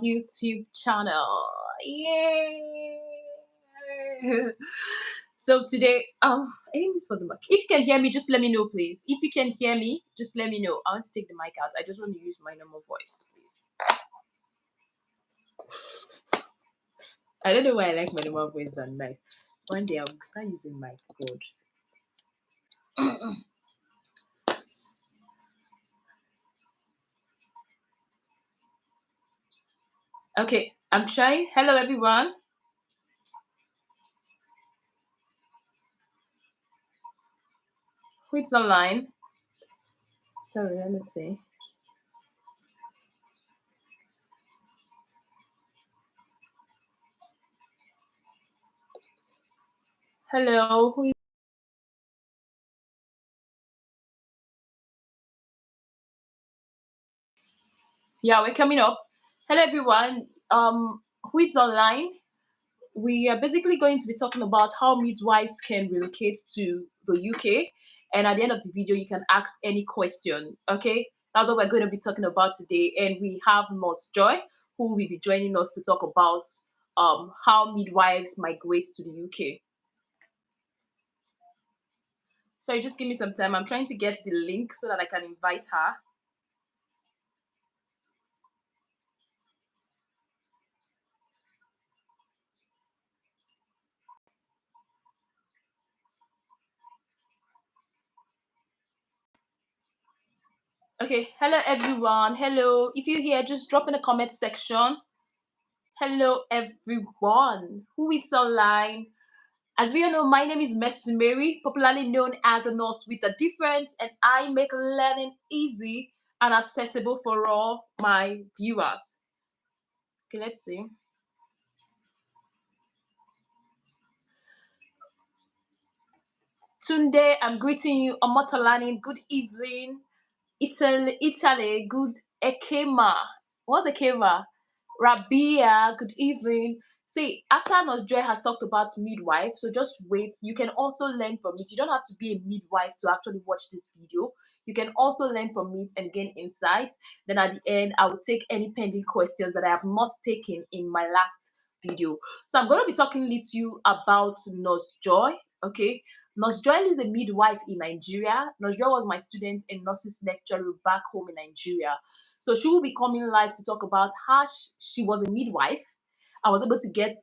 YouTube channel. Yay! So today, I think this for the mic. If you can hear me, just let me know, please. If you can hear me, just let me know. I want to take the mic out. I just want to use my normal voice, please. I don't know why I like my normal voice than mic. One day I'll start using mic. God. Okay, I'm trying. Hello, everyone. Who's online? Sorry, let me see. Hello, who is? Yeah, we're coming up. Hello, everyone. Who is online? We are basically going to be talking about how midwives can relocate to the UK. And at the end of the video, you can ask any question. Okay, that's what we're going to be talking about today. And we have Nurse Joy, who will be joining us to talk about how midwives migrate to the UK. So just give me some time. I'm trying to get the link so that I can invite her. Okay, hello everyone. Hello. If you're here, just drop in the comment section. Hello everyone. Who is online? As we all know, my name is Messi Mary, popularly known as a nurse with a difference, and I make learning easy and accessible for all my viewers. Okay, let's see. Tunde, I'm greeting you. Omotolani, good evening. Italy, good Ekema. What's Ekema? Rabia, good evening. See, after Nurse Joy has talked about midwife, so just wait. You can also learn from it. You don't have to be a midwife to actually watch this video. You can also learn from it and gain insights. Then at the end, I will take any pending questions that I have not taken in my last video. So I'm going to be talking with you about Nurse Joy. Okay, Nurse Joy is a midwife in Nigeria. Nurse Joy was my student in nurses lecturer back home in Nigeria. So she will be coming live to talk about how she was a midwife. I was able to get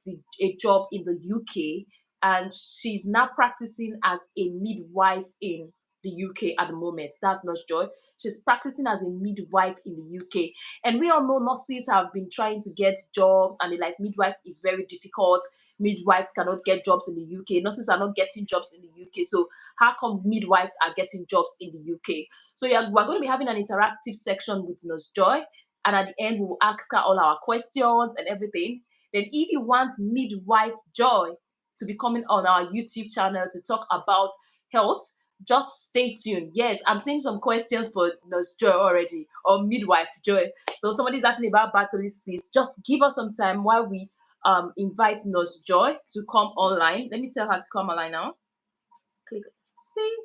a job in the UK, and she's now practicing as a midwife in the UK at the moment. That's Nurse Joy. She's practicing as a midwife in the UK. And we all know nurses have been trying to get jobs, and they like midwife is very difficult. Midwives cannot get jobs in the UK. Nurses are not getting jobs in the UK. So how come midwives are getting jobs in the UK? So yeah, we're going to be having an interactive section with Nurse Joy. And at the end, we will ask her all our questions and everything. Then if you want Midwife Joy to be coming on our YouTube channel to talk about health, just stay tuned. Yes, I'm seeing some questions for Nurse Joy already, or Midwife Joy. So somebody's asking about battery seats. Just give us some time while we invite Nurse Joy to come online. Let me tell her to come online now. Click. See?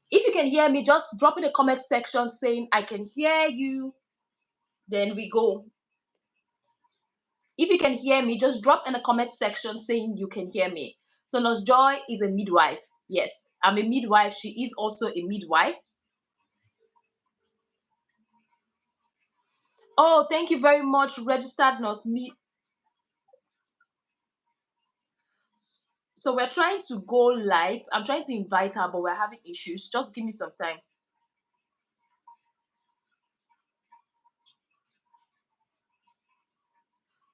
If you can hear me, just drop in the comment section saying I can hear you. Then we go. If you can hear me, just drop in the comment section saying you can hear me. So Nurse Joy is a midwife. Yes, I'm a midwife. She is also a midwife. Oh, thank you very much, registered nurse. So we're trying to go live. I'm trying to invite her, but we're having issues. Just give me some time.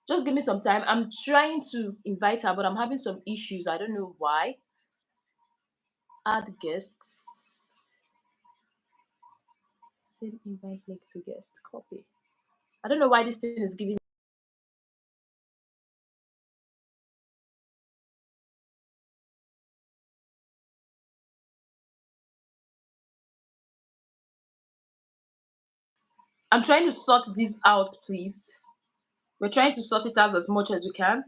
Just give me some time. I'm trying to invite her, but I'm having some issues. I don't know why. Add guests. Send invite link to guest. Copy. I don't know why this thing is giving. I'm trying to sort this out, please. We're trying to sort it out as much as we can.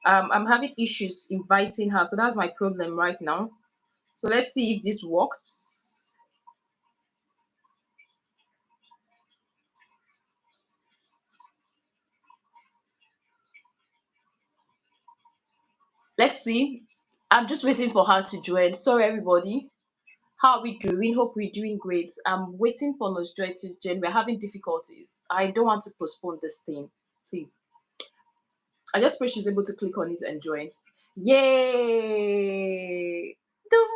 I'm having issues inviting her, so that's my problem right now. So let's see if this works. Let's see. I'm just waiting for her to join. Sorry, everybody. How are we doing? Hope we're doing great. I'm waiting for Nurse Joy to join. We're having difficulties. I don't want to postpone this thing. Please. I just pray she's able to click on it and join. Yay! Dum.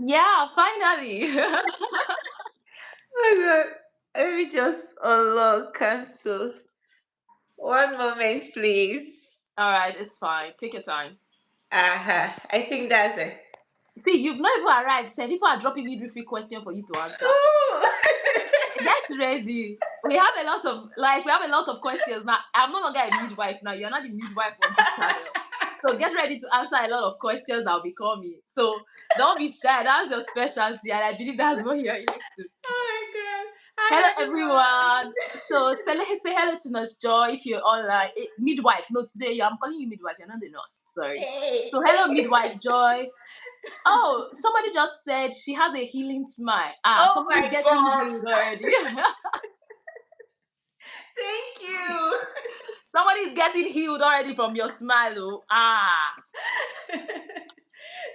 Yeah, finally. Oh my God. Let me just unlock cancel. One moment, please. All right, it's fine. Take your time. I think that's it. See, you've not even arrived. Say people are dropping midwifery question for you to answer. Ooh. Get ready. We have a lot of questions now. I'm no longer a midwife now. You're not the midwife on this channel. So get ready to answer a lot of questions that will be coming. So don't be shy. That's your specialty, and I believe that's what you're used to. Oh my God. Hello, Hi, everyone. everyone. So say hello to Nurse Joy if you're online. Midwife. No, today I'm calling you midwife. You're not the nurse. Sorry. Hey. So hello, Midwife Joy. Oh, somebody just said she has a healing smile. Oh Somebody's my getting God. healed already. Thank you. Somebody's getting healed already from your smile. Oh.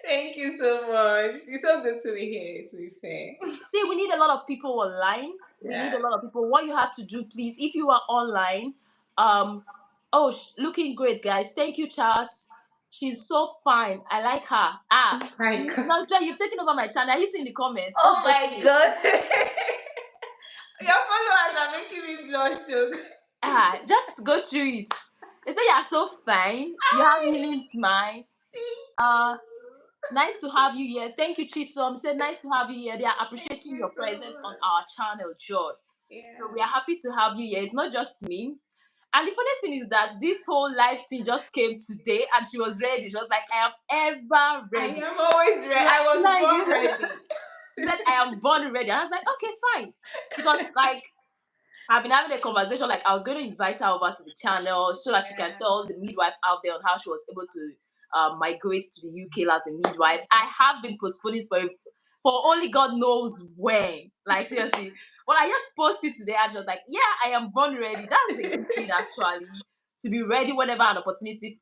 Thank you so much. It's so good to be here, to be fair. See, we need a lot of people online. We need Yeah. a lot of people. What you have to do, please, if you are online, um, looking great, guys. Thank you, Charles. She's so fine. I like her. Oh my God. Nasja, you've taken over my channel. You see in the comments. Oh Just go my through it. God. Your followers are making me blush, too. Just go through it. They say you are so fine. You have Hi. healing smile. Thank Uh, you. Nice to have you here. Thank you, Chisom. Said nice to have you here. They are Thank appreciating you your so presence on much. our channel, Joy. So Yeah. we are happy to have you here. It's not just me. And the funniest thing is that this whole live thing just came today and she was ready. She was like, I am ever I ready. am always ready. I was born Like, ready. she said, I am born ready. And I was like, okay, fine. Because like I've been having a conversation, like I was going to invite her over to the channel so that she can Yeah. tell the midwife out there on how she was able to migrate to the UK as a midwife. I have been postponing for only God knows when. Like seriously. But I just posted today and she was like, yeah, I am born ready. That's a good thing actually. To be ready whenever an opportunity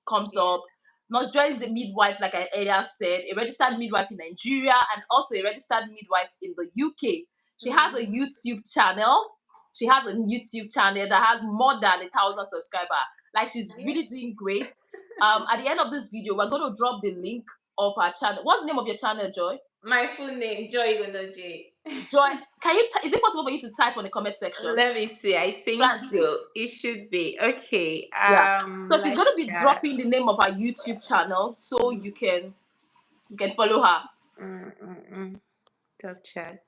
comes Yeah. up. Nurse Joy is a midwife, like I earlier said, a registered midwife in Nigeria and also a registered midwife in the UK. She has a Mhm. YouTube channel. She has a YouTube channel that has more than 1,000 subscribers. Like she's Yeah. really doing great. At the end of this video, we're going to drop the link of her channel. What's the name of your channel, Joy? My full name, Joy Gonoje. Joy, is it possible for you to type on the comment section? Let me see. I think Try and see. so. It should be okay. Yeah. So she's Like going to be dropping the name of her YouTube channel so you can follow her. mm, mm, mm. Top chat.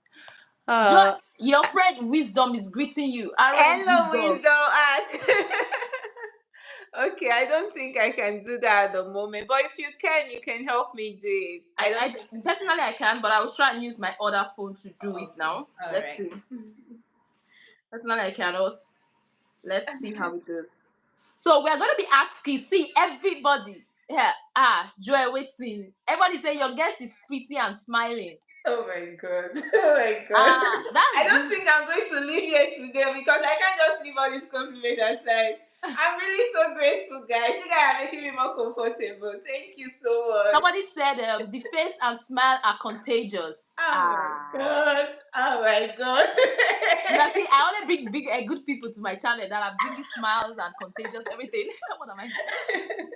Joy, Uh, your friend Wisdom is greeting you. RN Hello, Wisdom. Wisdom Ash. Okay, I don't think I can do that at the moment, but if you can help me do it. I don't think. I personally I can, but I will try and use my other phone to do it Okay, now. all Let's right. see. Personally I cannot. Let's see how it goes. So we are going to be asking, see everybody. Yeah, Joy waiting. Everybody say your guest is pretty and smiling. Oh my God. Oh my God. I That's don't good. think I'm going to leave here today because I can't just leave all these compliments aside. I'm really so grateful, guys. You guys are making me more comfortable. Thank you so much. Somebody said the face and smile are contagious. Oh my God. Oh my God. You can see I only bring good people to my channel that are bringing smiles and contagious everything. What am I saying?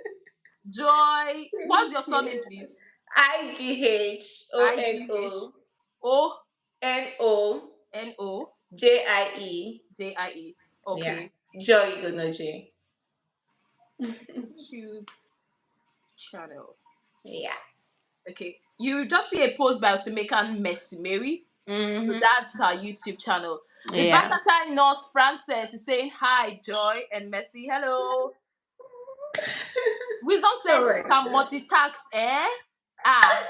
Joy, what's your Thank surname, you. please? I G H IGHONO O NO N O JIE. J I E. Yeah. Okay. Joy Gonoje. YouTube channel. Yeah. Okay. You just see a post by Osemekan Messi Mary. So Mm-hmm. that's her YouTube channel. The Yeah. versatile nurse Frances is saying hi, Joy and Messi. Hello. Wisdom Oh says my she can God. multitask, eh? Ah.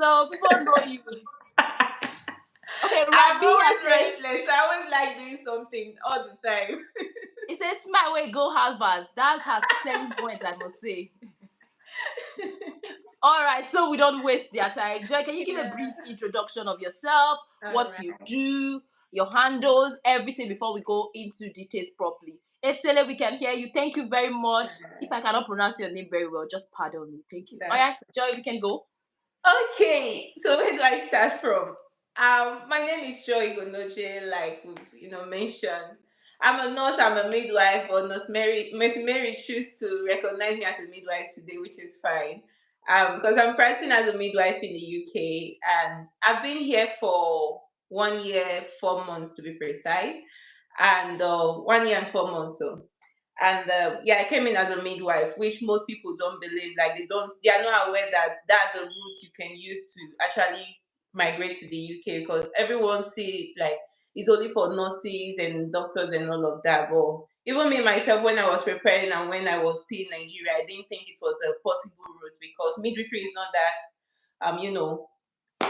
So people know you. Okay, I'm Rabia always says restless. I always like doing something all the time. it says smile way go Harvard. That's her selling point, I must say. All right, so we don't waste their time. Joy, can you give a Yeah. brief introduction of yourself, All what you right. do, your handles, everything before we go into details properly. Etele, we can hear you. Thank you very much. If I cannot pronounce your name very well, just pardon me. Thank you. All That's right, Joy, we can go. okay. So where do I start from? My name is Joy Gonoje, like we've mentioned. I'm a nurse, I'm a midwife, but Miss Mary choose to recognize me as a midwife today, which is fine. Because I'm practicing as a midwife in the UK, and I've been here for 1 year, 4 months to be precise, and 1 year and 4 months. So, and yeah, I came in as a midwife, which most people don't believe. Like they are not aware that that's a route you can use to actually migrate to the UK, because everyone sees it like it's only for nurses and doctors and all of that. But even me myself, when I was preparing and when I was still in Nigeria, I didn't think it was a possible route, because midwifery is not that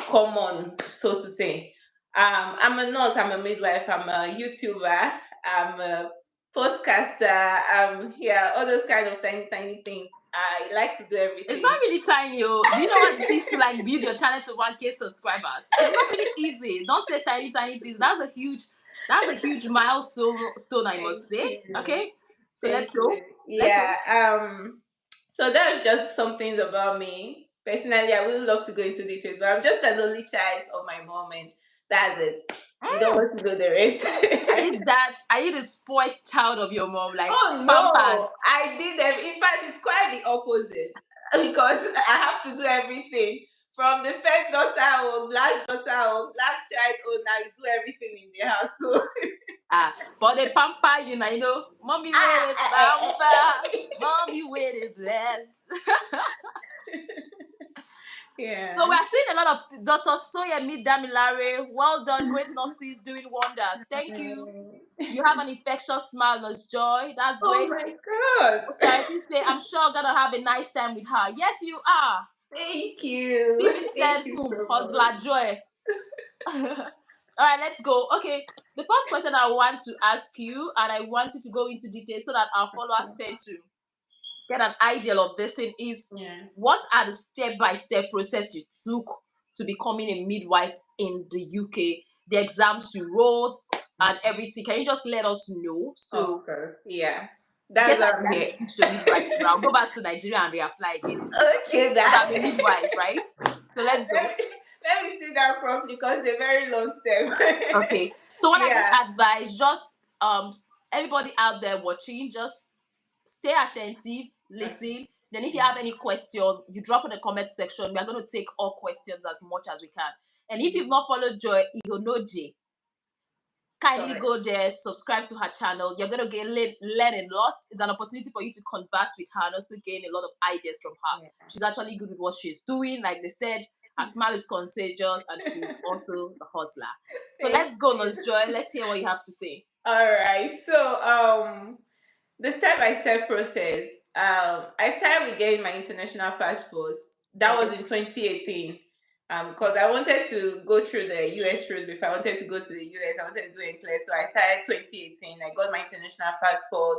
common, so to say. I'm a nurse, I'm a midwife, I'm a YouTuber, I'm a podcaster, yeah, all those kind of tiny, tiny things. I like to do It's not everything. really tiny, oh. Do you know what it is to like build your channel to 1K subscribers? It's not really easy. Don't say tiny, tiny things. That's a huge milestone, I must Thank say. you. Okay, so let's Thank go. you. Let's go. Yeah. So that's just some things about me. Personally, I would love to go into details, but I'm just an only child of my mom, and that's it. You don't Mm. want to know the rest. Are you that? Are you the spoiled child of your mom, like Oh pampered? no, I did them. In fact, it's quite the opposite because I have to do everything from the first daughter home, last daughter home, last child home. I do everything in the house. So, But they pamper you now, mommy ah, with it ah, pamper, mommy with it bless. So we yeah. are seeing a lot of Dr. Soyemi Damilare. Well done, great nurses doing wonders. Thank you. You have an infectious smile, Nurse Joy. That's Oh great. my god! Charity say, I'm sure I'm gonna have a nice time with her. Yes, you are. Thank you, Steven said, thank you so much. hustler Joy. All right, let's go. Okay, the first question I want to ask you, and I want you to go into detail so that our followers tend to get an idea of this thing, is Yeah. what are the step-by-step process you took to becoming a midwife in the UK? The exams you wrote and everything. Can you just let us know? Of So course, yeah. in case That's I why I'm decide to here. switch to midwife tomorrow, I'll go back to Nigeria and reapply again to midwife. Okay, Because that. I'm a midwife, right? So let's go. Let me see that properly because it's a very long step. Okay. So what I just Yeah. advise, just everybody out there watching, just stay attentive, Okay. listen. Then if you Yeah. have any question, you drop in the comment section. We are going to take all questions as much as we can. And if you've not followed Joy Igonoje, kindly Correct. go there, subscribe to her channel. You're going to learn a lot. It's an opportunity for you to converse with her and also gain a lot of ideas from her. Yeah. She's actually good with what she's doing. Like they said, her smile is contagious and she's also the hustler. So Thank let's go, you. Nurse Joy. Let's hear what you have to say. All right. So, the step-by-step process. I started with getting my international passports. That was Okay. in 2018. Because I wanted to go through the US route before I wanted to go to the US. I wanted to do it in place. So I started 2018. I got my international passport,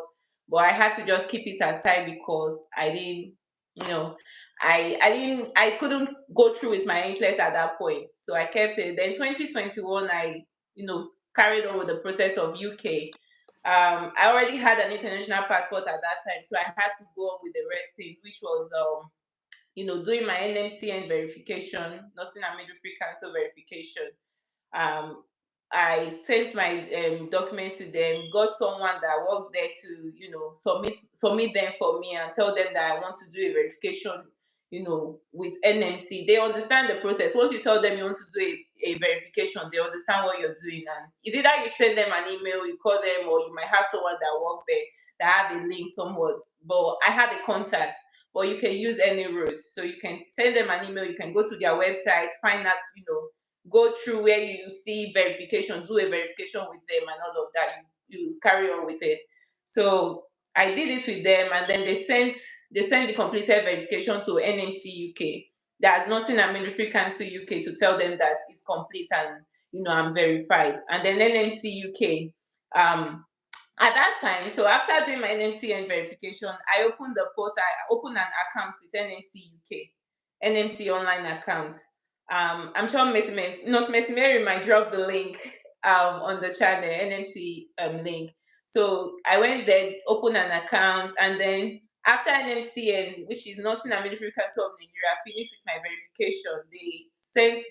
but I had to just keep it aside because I didn't, you know, I couldn't go through with my place at that point. So I kept it. Then 2021, I, carried on with the process of UK. I already had an international passport at that time, so I had to go on with the rest things, which was doing my NMCN verification, nursing and midwifery council verification. um, I sent my documents to them, got someone that worked there to, submit them for me and tell them that I want to do a verification, with NMC. They understand the process. Once you tell them you want to do a verification, they understand what you're doing. And it's either you send them an email, you call them, or you might have someone that worked there that have a link somewhat. But I had a contact, but you can use any route. So you can send them an email, you can go to their website, find out, go through where you see verification, do a verification with them and all of that. You carry on with it. So I did it with them, and then they sent the completed verification to NMC UK. That's Nursing and Midwifery Council UK, to tell them that it's complete and I'm verified. And then NMC UK, at that time, so after doing my NMCN verification, I opened the portal, I opened an account with NMC UK, NMC online account. I'm sure Miss Mary might drop the link on the channel, NMC link. So I went there, opened an account, and then after NMCN, which is Nursing and Midwifery Council of Nigeria, finished with my verification, they sent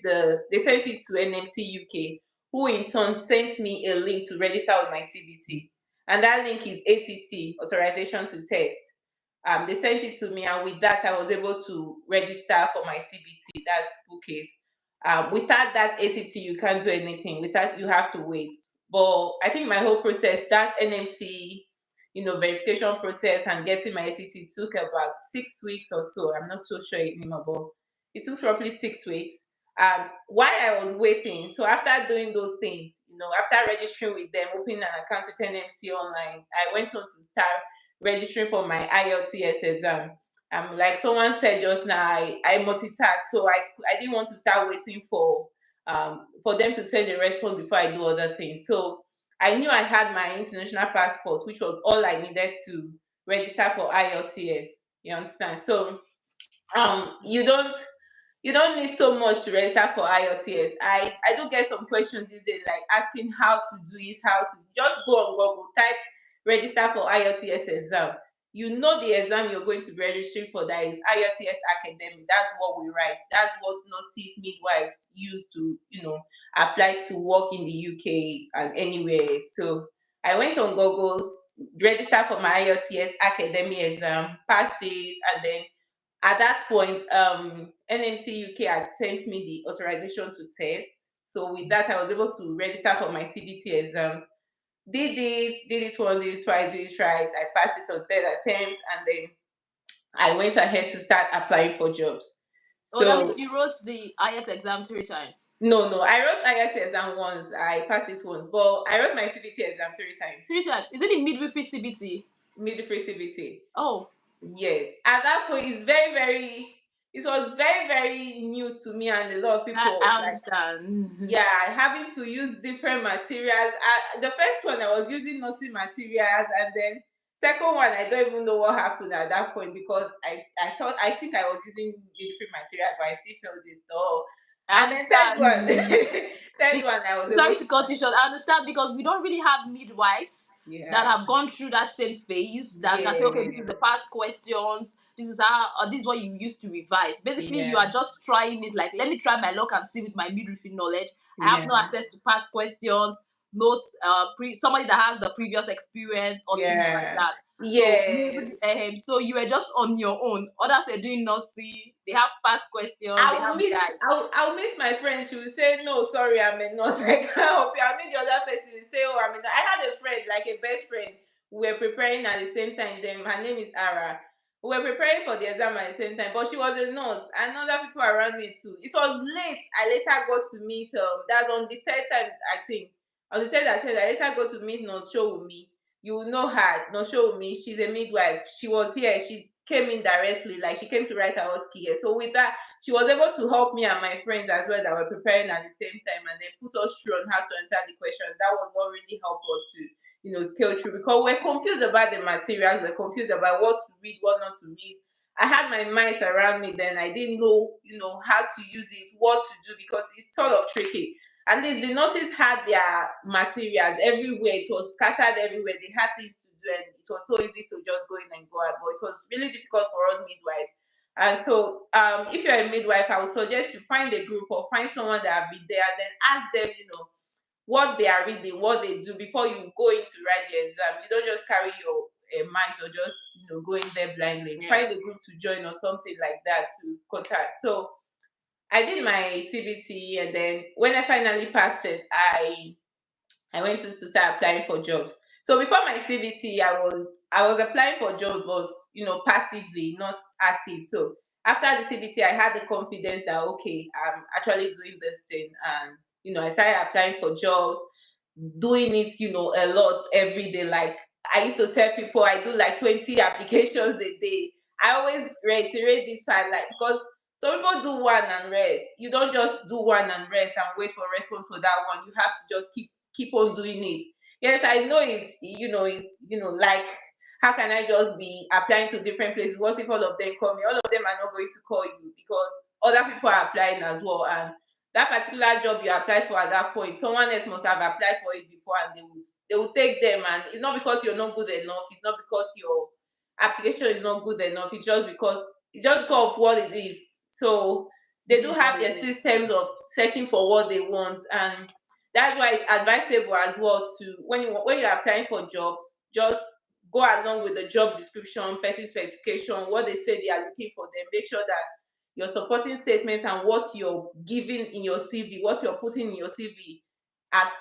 it to NMC UK, who in turn sent me a link to register with my CBT. And that link is ATT, authorization to test. They sent it to me, and with that, I was able to register for my CBT. That's book it. Without that ATT, you can't do anything. Without, you have to wait. But I think my whole process, that NMC, verification process and getting my ATT took about 6 weeks or so. I'm not so sure anymore, but it took roughly 6 weeks. While I was waiting, so after doing those things, after registering with them, opening an account with NMC online, I went on to start registering for my IELTS exam. Like someone said just now, I multitask, so I didn't want to start waiting for them to send a response before I do other things. So I knew I had my international passport, which was all I needed to register for IELTS. You understand? So you don't need so much to register for IELTS. I do get some questions these days, like asking how to do it, how to just go on Google, type register for IELTS exam. You know the exam you're going to be registering for, that is IELTS Academy. That's what we write. That's what nurses, midwives use to, apply to work in the UK and anywhere. So I went on Google, register for my IELTS Academy exam, passed it, and then at that point, NMC UK had sent me the authorization to test. So with that, I was able to register for my CBT exams. Did it once, did it twice, did it thrice. I passed it on third attempt, and then I went ahead to start applying for jobs. Oh, that means So you wrote the IELTS exam 3 times. no, I wrote IELTS exam once. I passed it once, but I wrote my CBT exam 3 times. 3 times. Is it the midwifery CBT? Midwifery CBT. Oh, Yes, at that point, it was very, very new to me, and a lot of people, I like, understand. yeah, having to use different materials. The first one, I was using nursing materials, and then second one, I don't even know what happened at that point, because I think I was using different materials, but I still felt it all. I And then third one, understand. third Be- one, I was able Sorry to to cut start. you short. I understand because we don't really have midwives that Yeah, have gone through that same phase that can say, okay, this is yeah, the past questions. This is how, or this is what you used to revise. Basically, you yeah, are just trying it. Like, let me try my luck and see with my midwifery knowledge. I have yeah, no access to past questions. No, somebody that has the previous experience or things like yeah, that. So yes. nobody, so you were just on your own. Others were doing nursing. They have past questions. They I'll have meet guides. I'll meet my friend. She will say, "No, sorry, I'm a nurse. I can't help you." I'll meet the other person. Will say, "Oh, I'm a nurse." I had a friend, like a best friend. We were preparing at the same time. Then her name is Ara. We were preparing for the exam at the same time, but she was a nurse, and other people around me too. It was late. I later got to meet. That's on the third time, I think. On the third attempt, I later got to meet Nurse Showumi. You will know her, Nurse Showumi. She's a midwife. She was here. She came in directly, like she came to write her OSCE here. So with that, she was able to help me and my friends as well that were preparing at the same time, and then put us through on how to answer the questions. That was what really helped us to, scale through, because we're confused about the materials, we're confused about what to read, what not to read. I had my mice around me then. I didn't know, how to use it, what to do, because it's sort of tricky. At least the nurses had their materials everywhere. It was scattered everywhere. They had things to do, and it was so easy to just go in and go out. But it was really difficult for us midwives. And so, if you're a midwife, I would suggest you find a group or find someone that have been there, and then ask them, what they are reading, what they do before you go in to write the exam. You don't just carry your minds, or just go in there blindly. Yeah. Find a group to join or something like that to contact. So I did my CBT, and then when I finally passed it, I went to start applying for jobs. So before my CBT, I was applying for jobs, but passively, not active. So after the CBT, I had the confidence that, okay, I'm actually doing this thing, and I started applying for jobs, doing it, a lot every day. Like, I used to tell people I do like 20 applications a day. I always reiterate this fact, like, because some people do one and rest. You don't just do one and rest and wait for a response for that one. You have to just keep on doing it. Yes, I know like, how can I just be applying to different places? What if all of them call me? All of them are not going to call you, because other people are applying as well, and that particular job you applied for at that point, someone else must have applied for it before, and they would take them. And it's not because you're not good enough. It's not because your application is not good enough. It's just because of what it is. So they It do is what have it their is. systems of searching for what they want, and that's why it's advisable as well to, when you're applying for jobs, just go along with the job description, person specification, what they say they are looking for. Then make sure that your supporting statements and what you're giving in your CV, what you're putting in your CV,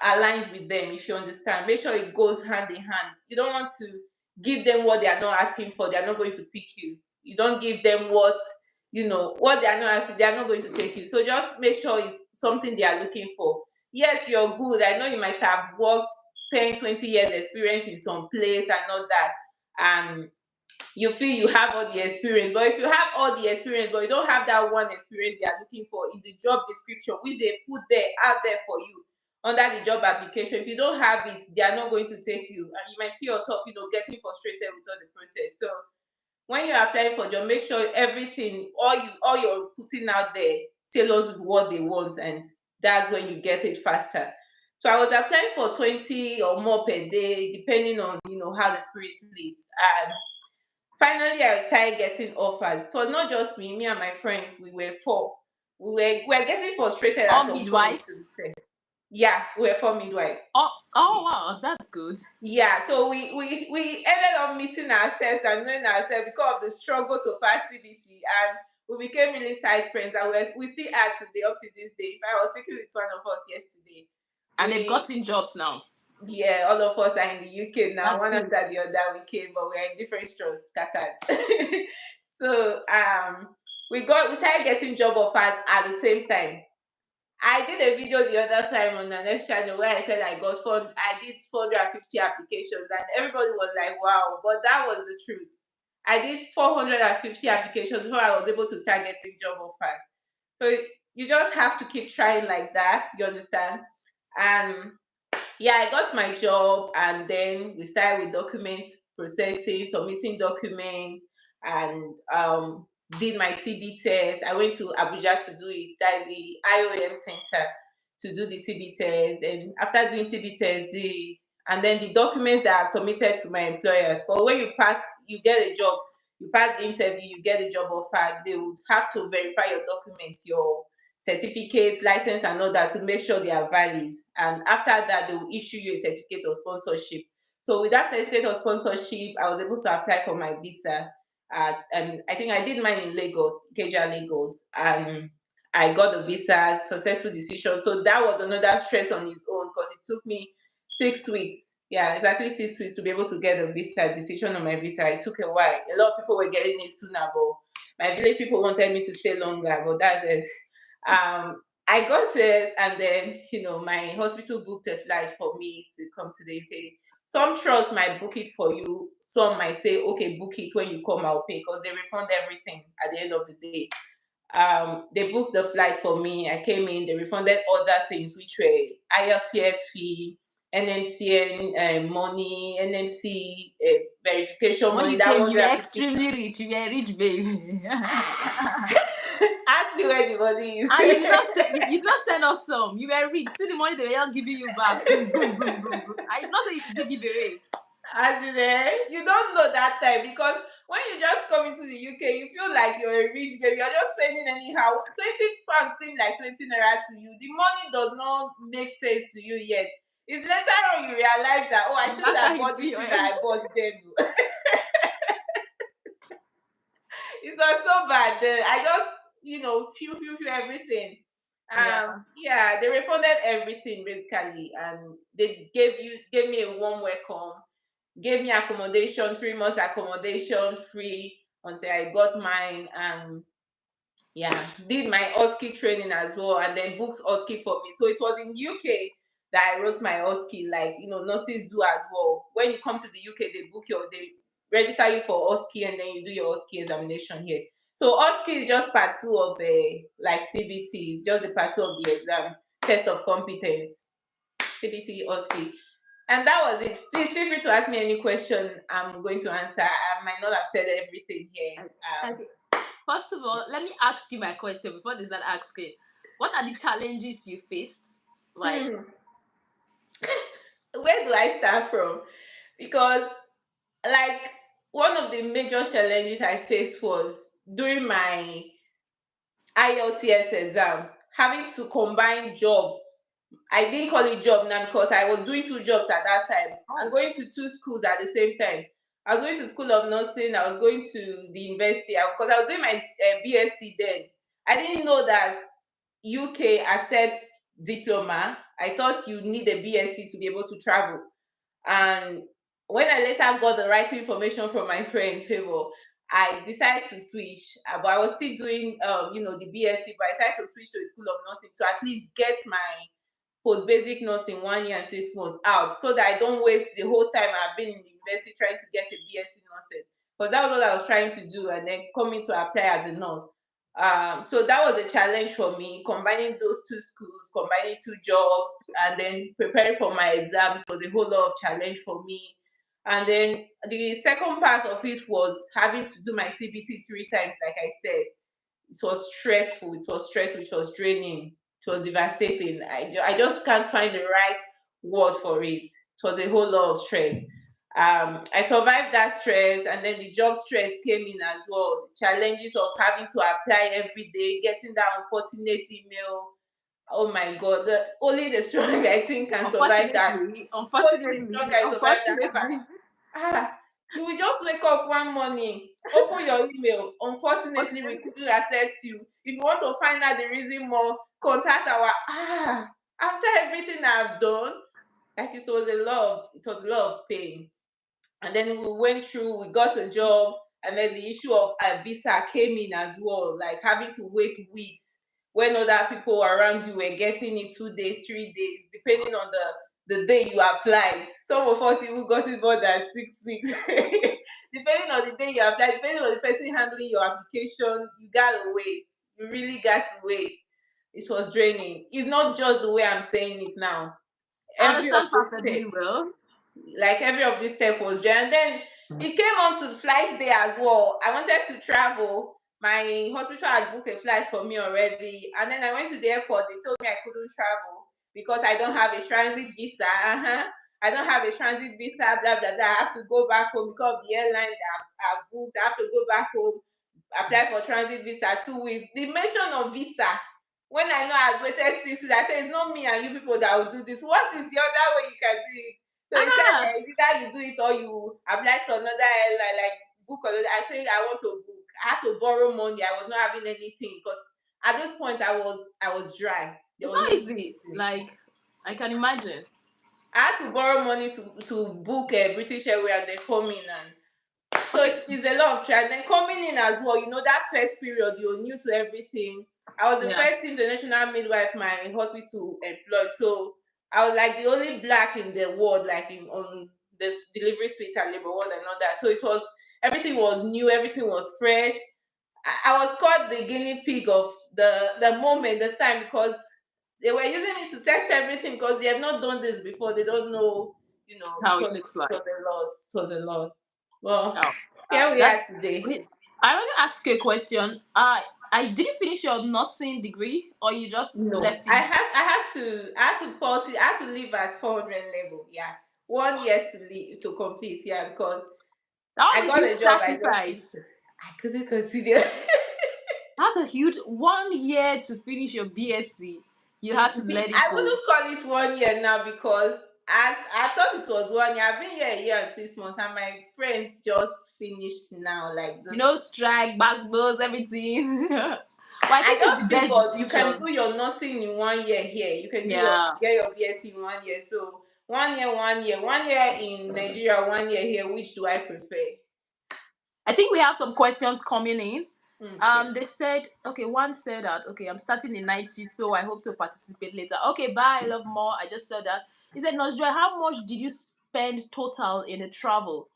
aligns with them. If you understand, make sure it goes hand in hand. You don't want to give them what they are not asking for. They are not going to pick you. You don't give them what they are not asking. They are not going to take you. So just make sure it's something they are looking for. Yes, you're good. I know you might have worked 10, 20 years experience in some place and all that, and you feel you have all the experience. But if you have all the experience, but you don't have that one experience they are looking for in the job description, which they put there out there for you under the job application, if you don't have it, they are not going to take you. And you might see yourself, getting frustrated with all the process. So when you're applying for job, make sure everything, all you're putting out there tailors with what they want, and that's when you get it faster. So I was applying for 20 or more per day, depending on how the spirit leads. And finally, I started getting offers. It was not just me and my friends. We were four. We were getting frustrated at All some point, to midwives. be fair. Yeah, we were four midwives. Oh wow, that's good. Yeah, so we ended up meeting ourselves and knowing ourselves because of the struggle to pass CBT, and we became really tight friends, and we still are today, up to this day. If I was speaking with one of us yesterday, And they've we gotten jobs now. yeah, all of us are in the UK now. That's One good. after the other, we came, but we're in different stores, scattered. So we started getting job offers at the same time. I did a video the other time on the next channel where I said I did 450 applications, and everybody was like, wow, but that was the truth. I did 450 applications before I was able to start getting job offers. So you just have to keep trying like that, you understand? And yeah, I got my job, and then we started with documents processing, submitting documents, and did my TB test. I went to Abuja to do it. That's the IOM center, to do the TB test. Then after doing TB test, and then the documents that are submitted to my employers. But when you pass, you get a job. You pass the interview, you get a job offer. They would have to verify your documents, your certificates, license, and all that, to make sure they are valid. And after that, they will issue you a certificate of sponsorship. So with that certificate of sponsorship, I was able to apply for my visa at I think I did mine in Lagos, Keja, Lagos, and I got the visa, successful decision. So that was another stress on its own, because it took me 6 weeks. Yeah, exactly 6 weeks to be able to get the visa decision on my visa. It took a while. A lot of people were getting it sooner, but my village people wanted me to stay longer. But that's it. I got it, and then my hospital booked a flight for me to come to the UK. Some trust might book it for you. Some might say, okay, book it when you come, I'll pay, because they refund everything at the end of the day. They booked the flight for me. I came in. They refunded other things, which were IELTS fee, NMCN money, NMC verification When money. you That came, one you were hundred and fifty. extremely rich. You were rich, baby. Ask me where the money is. And you did not you did not send us some. You were rich. See the money they were all giving you back. Boom, boom, boom, boom, boom. I did not say you did give away. As in, you don't know that time, because when you just come into the UK, you feel like you're a rich baby. You're just spending anyhow. 20 pounds seem like 20 naira to you. The money does not make sense to you yet. It's later on you realize that, oh, I It's shouldn't after have bought hitting this your thing head. that I bought then. It was so bad. Then I just, pew everything. Yeah. Yeah, they refunded everything basically, and they gave me a warm welcome, gave me accommodation, 3 months accommodation free until I got mine, and yeah, did my OSCE training as well, and then booked OSCE for me. So it was in UK that I wrote my OSCE, like nurses do as well. When you come to the UK, they register you for OSCE, and then you do your OSCE examination here. So OSCE is just part two of like CBT, it's just the part two of the exam, test of competence, CBT, OSCE. And that was it. Please feel free to ask me any question. I'm going to answer. I might not have said everything here. Okay. First of all, let me ask you my question before they start asking. What are the challenges you faced? Like, Hmm. Where do I start from? Because, like, one of the major challenges I faced was during my IELTS exam, having to combine jobs. I didn't call it job now because I was doing two jobs at that time and oh, going to two schools at the same time. I was going to School of Nursing. I was going to the university because I was doing my BSc then. I didn't know that UK accepts diploma. I thought you need a BSc to be able to travel. And when I later got the right information from my friend Favor, I decided to switch. But I was still doing, the BSc, but I decided to switch to a School of Nursing to at least get my post basic nursing 1 year and 6 months out so that I don't waste the whole time I've been in the university trying to get a BSc nursing. Because that was what I was trying to do, and then coming to apply as a nurse. So that was a challenge for me, combining those two schools, combining two jobs, and then preparing for my exam. It was a whole lot of challenge for me. And then the second part of it was having to do my CBT 3 times, like I said. It was stressful. It was stressful. It was draining. It was devastating. I just can't find the right word for it. It was a whole lot of stress. I survived that stress, and then the job stress came in as well. Challenges of having to apply every day, getting that unfortunate email. Oh my God! Only the strong, I think, can survive that. Only the strong can survive that. unfortunately, You will just wake up one morning, open your email. Unfortunately, we unfortunately. couldn't accept you. If you want to find out the reason more, contact our after everything I've done, like it was a lot of pain. And then we went through, we got a job, and then the issue of a visa came in as well, like having to wait weeks when other people around you were getting it 2 days, 3 days, depending on the day you applied. Some of us even got it more than 6 weeks. Depending on the day you applied, depending on the person handling your application, you gotta wait. You really got to wait. It was draining. It's not just the way I'm saying it now. I Every of understand this perfectly step, well. like every of this step was there. And then it came on to the flight day as well. I wanted to travel. My hospital had booked a flight for me already. And then I went to the airport. They told me I couldn't travel because I don't have a transit visa. I don't have a transit visa, blah, blah, blah. I have to go back home because of the airline that I've booked. I have to go back home, apply for transit visa 2 weeks. The mention of visa, when I know I've waited 6 weeks, I say it's not me and you people that will do this. What is the other way you can do it? So he said, Ah, it's either you do it or you apply to another airline, like book another. I said I want to book. I had to borrow money. I was not having anything because at this point I was dry. There it's was not no easy. money. Like, I can imagine. I had to borrow money to book a British Airways and they come in, and so Okay. it's a lot of try. And then coming in as well, that first period, you're new to everything. I was the Yeah. first international midwife my hospital employed. So I was like the only black in the world, like in on this delivery suite and labor ward and all that. So it was everything was new, everything was fresh. I was called the guinea pig of the moment, the time, because they were using it to test everything because they have not done this before. They don't know, How it looks it was like. a lot. It was a lot. Well, Oh, here we that. are today. Wait, I want to ask you a question. I didn't finish your nursing degree, or you just No, left I it. had I had to I had to pause it. I had to leave at 400 level. Yeah, 1 year to leave to complete. Yeah, because That I was a got huge a job. I just sacrifice. I couldn't continue. That's a huge 1 year to finish your BSc. You had to let it I go. wouldn't call it 1 year now because I thought it was 1 year. I've been here a year and 6 months, and my friends just finished now, like this. Strike, bass buzz, everything. But I I think it's the just best figured you can decision. do your nursing in 1 year here. You can Yeah. get your BSc in 1 year. So 1 year, 1 year, 1 year in Nigeria, 1 year here. Which do I prefer? I think we have some questions coming in. Okay. They said, okay, one said that, okay, I'm starting in night shift, so I hope to participate later. Okay, bye, I love more. I just said that. He said, Nosjoy, how much did you spend total in a travel?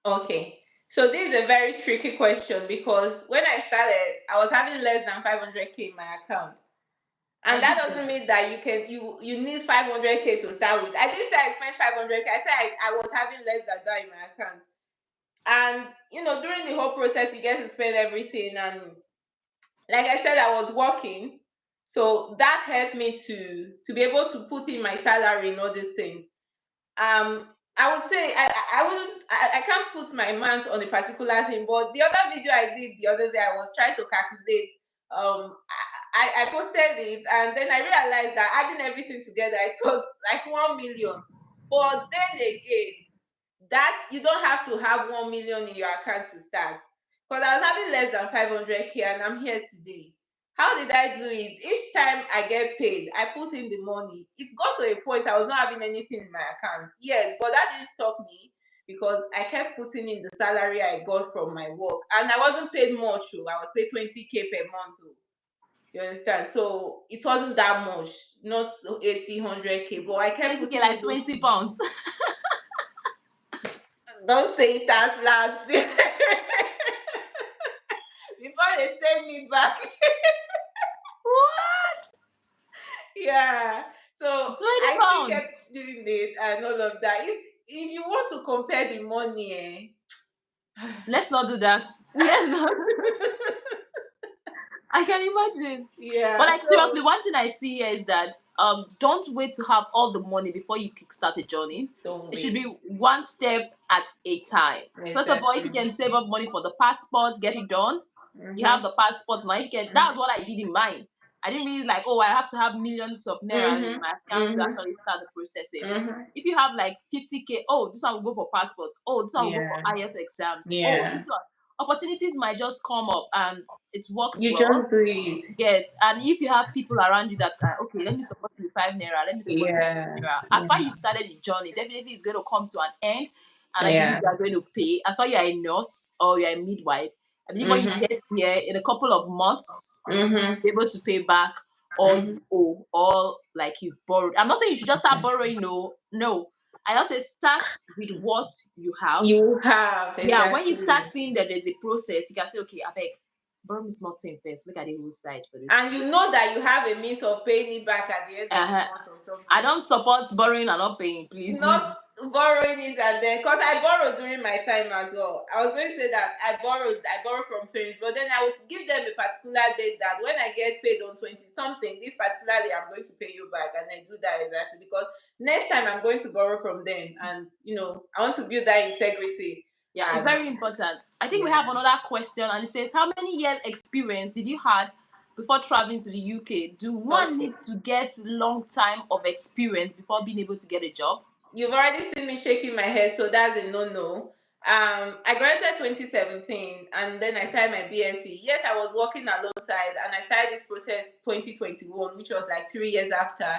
Okay. So this is a very tricky question because when I started, I was having less than 500K in my account. And My that goodness. doesn't mean that you need 500K to start with. I didn't say I spent 500K. I said I was having less than that in my account. And during the whole process, you get to spend everything. And like I said, I was working. So that helped me to be able to put in my salary and all these things. I would say I wouldn't I can't put my mouth on a particular thing, but the other video I did the other day, I was trying to calculate. I posted it, and then I realized that adding everything together, it was like 1 million. But then again, that you don't have to have 1 million in your account to start. Because I was having less than 500K, and I'm here today. How did I do it? Each time I get paid, I put in the money. It got to a point I was not having anything in my account. Yes, but that didn't stop me because I kept putting in the salary I got from my work. And I wasn't paid much. Oh. I was paid 20K per month. Oh. You understand? So it wasn't that much, not 80, 100K, but I kept 20K, putting like in those. 20 pounds. Don't say it as loud. Before they send me back. What? Yeah. So 20 I still pounds. kept doing it and all of that. If you want to compare the money, Let's not do that. Yes, no. I can imagine. But yeah. like seriously, So one thing I see here is that don't wait to have all the money before you kickstart a journey. don't It should be wait. one step at a time. First of all, if you Exactly. can save up money for the passport, get it done. You have Mhm. the passport now. You can. That's what I did in mine. I didn't really like, oh, I have to have millions of naira in Mhm. my account to Mhm. actually start the processing. Mhm. If you have like 50K, oh, this one will go for passport. Oh, this one will go for Yeah. IELTS exams. Oh, this Yeah. one opportunities might just come up and it works You well. just do it. Yes, and if you have people around you that are okay, let me support you with 5 naira, let me support you with 10 Yeah. naira. As far Yeah. you've started the journey, definitely it's going to come to an end, and I believe Yeah. you are going to pay. As far you are a nurse or you are a midwife, I believe when you Mhm. get here in a couple of months, Mhm. be able to pay back all you Mhm. owe, all like you've borrowed. I'm not saying you should just start borrowing. No, no. I just say start with what you have. You have Yeah, when you exactly. start seeing that there's a process, you can say, okay, I beg, borrow me small thing first. Make I the whole side for this. And you know that you have a means of paying it back at the end of the Uh-huh. month or I something. don't support borrowing and not paying, please. Not borrowing it and then, because I borrowed during my time as well. I was going to say that I borrowed from friends, but then I would give them a particular date that when I get paid on 20 something, this particularly I'm going to pay you back, and I do that exactly because next time I'm going to borrow from them, and I want to build that integrity. Yeah, it's And very important. I think we yeah, have another question, and it says, how many years experience did you had before traveling to the UK? Do one okay. need to get long time of experience before being able to get a job? You've already seen me shaking my head, so that's a no-no. I graduated 2017, and then I started my BSc. Yes, I was working alongside, and I started this process 2021, which was like 3 years after,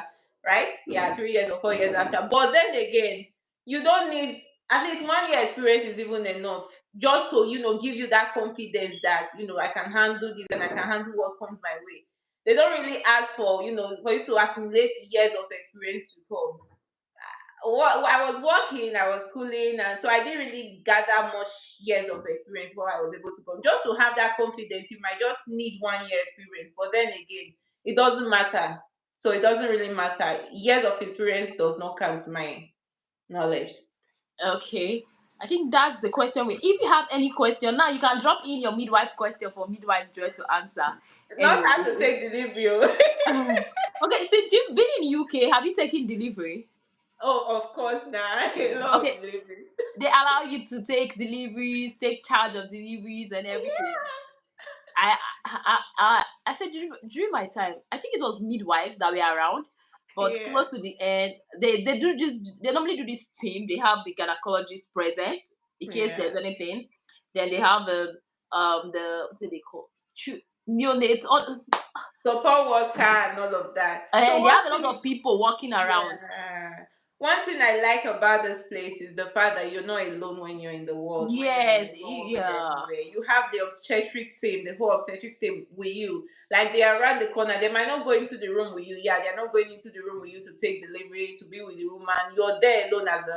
right? Yeah, 3 years or 4 years after. But then again, you don't need at least 1 year experience is even enough just to give you that confidence that I can handle this and I can handle what comes my way. They don't really ask for you to accumulate years of experience to come. I was working, I was schooling, and so I didn't really gather much years of experience before I was able to come. Just to have that confidence, you might just need 1 year experience, but then again, it doesn't matter. So it doesn't really matter. Years of experience does not count to my knowledge. Okay. I think that's the question. If you have any question now, you can drop in your midwife question for midwife Joy to answer. Not how to Anyway. take delivery. Oh, Okay, since you've been in UK, have you taken delivery? oh, of course, now a lot of Okay, delivery. they allow you to take deliveries, take charge of deliveries and everything. I said during my time, I think it was midwives that were around, but Yeah, close to the end, they do this. They normally do this team. They have the gynecologist present in case yeah. there's anything. Then they have the what do they call neonates. All, Support worker and all of that. So and they have one a lot thing of people walking around. Yeah. One thing I like about this place is the fact that you're not alone when you're in the world, when you're in Yes, the home, in yeah. everywhere. You have the obstetric team, the whole obstetric team with you. Like they are around the corner. They might not go into the room with you. Yeah, they're not going into the room with you to take delivery, to be with the woman. You're there alone as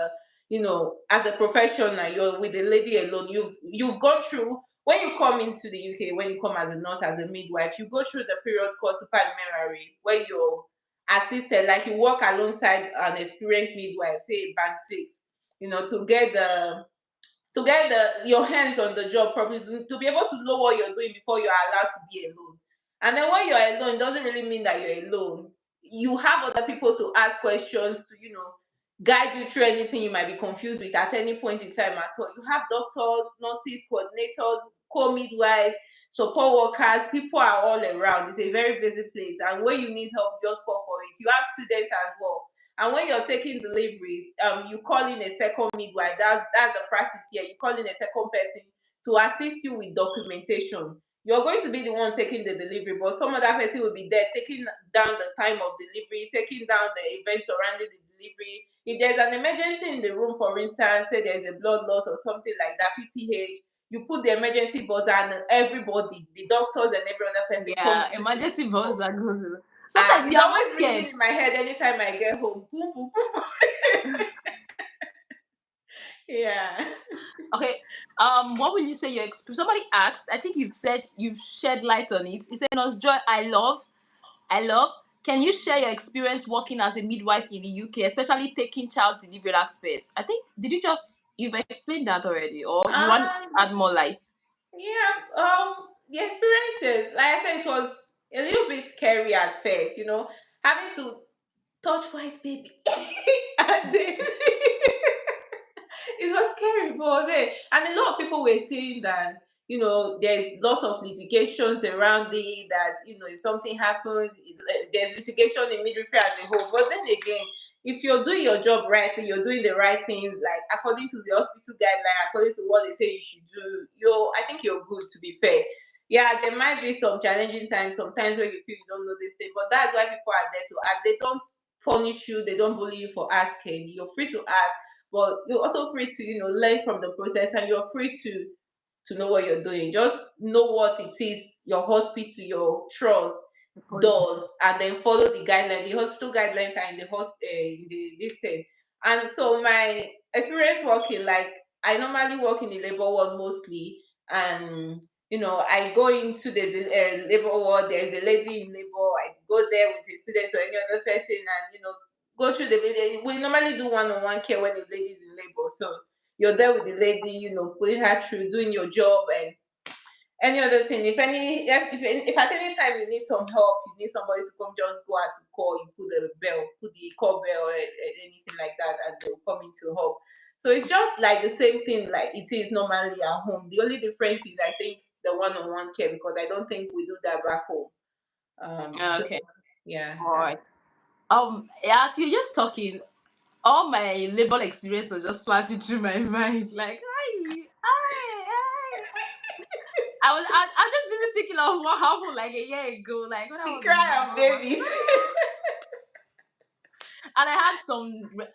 a professional. You're with the lady alone. You've gone through when you come into the UK, when you come as a nurse, as a midwife, you go through the period called supernumerary, where you're assisted, like you work alongside an experienced midwife, say band six, to get your hands on the job properly, to be able to know what you're doing before you're allowed to be alone. And then when you're alone, it doesn't really mean that you're alone. You have other people to ask questions to, guide you through anything you might be confused with at any point in time as well. You have doctors, nurses, coordinators, co-midwives, support workers. People are all around. It's a very busy place. And when you need help, just call for it. You have students as well. And when you're taking deliveries, you call in a second midwife. That's the practice here. You call in a second person to assist you with documentation. You're going to be the one taking the delivery, but some other person will be there taking down the time of delivery, taking down the events surrounding the delivery. If there's an emergency in the room, for instance, say there's a blood loss or something like that, PPH, you put the emergency buzzer and everybody, the doctors and every other person comes Yeah, to emergency buzz are good. and Sometimes it's you're not always scared. ringing in my head anytime I get home. Boom, boom, boom. Yeah. Okay. What would you say your experience? Somebody asked. I think you've shed light on it. He said, "Nos Joy, I love. Can you share your experience working as a midwife in the UK, especially taking child delivery aspects?" I think you've explained that already, or you want to Um, add more light? yeah, the experiences, like I said, it was a little bit scary at first, having to touch white baby. And then it was scary, but then, and a lot of people were saying that there's lots of litigations around it. That if something happens, there's litigation in military as a whole. But then again, if you're doing your job rightly, you're doing the right things, like according to the hospital guideline, according to what they say you should do. I think you're good. To be fair, yeah, there might be some challenging times, sometimes where you feel you don't know this thing, but that's why people are there to ask. They don't punish you, they don't bully you for asking. You're free to ask, but you're also free to learn from the process, and you're free to know what you're doing. Just know what it is your hospital, your trust does, and then follow the guidelines. The hospital guidelines are in the in the this thing. And so my experience working, like, I normally work in the labor ward mostly, and I go into the labor ward. There's a lady in labor. I go there with a student or any other person, and go through we normally do one-on-one care when the lady is in labor. So you're there with the lady, putting her through, doing your job, and any other thing. If at any time you need some help, you need somebody to come, just go out to call. You put the call bell, and anything like that, and they'll come in to help. So it's just like the same thing like it is normally at home. The only difference is, I think, the one-on-one care, because I don't think we do that back home. So Okay. yeah, All right. As you're just talking, all my labor experience was just flashing through my mind. Like, hi. I'm just busy thinking of what happened like a year ago, like when I the was in cry of labor. babies. And I